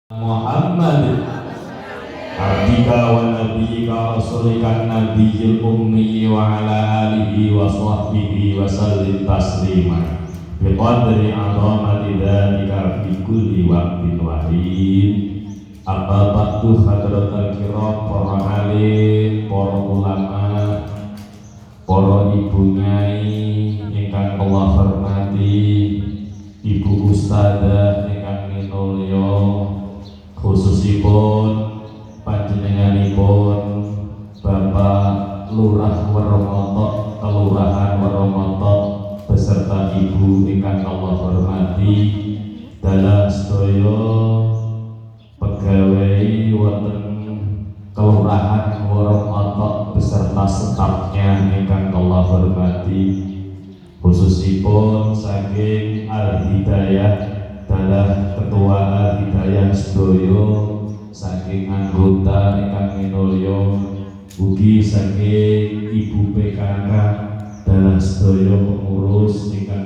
Muhammad abdika wa nabiyyika rasulika nabiyil ummi wa ala alihi wa sahbihi wa sallim taslima biqadri azamati dzalika fi kulli waqtin wa hin. Amma ba'du, hadratal kiram, para alim, para ulama, para ibu nyai ingkang Allah hormati, ibu ustadzah ingkang minulya, khususipun panjenenganipun Bapak Lurah Weromontok, Kelurahan Weromontok beserta ibu ingkang Allah hormati, dalam sedaya pegawai wonten Kelurahan Weromontok beserta stafnya ingkang Allah hormati, khususipun saking Al-Hidayah dalam ketua Al-Hidayah sedaya, saking anggota ingkang minulya, ugi saking ibu PKK dalam sedaya pengurus ingkang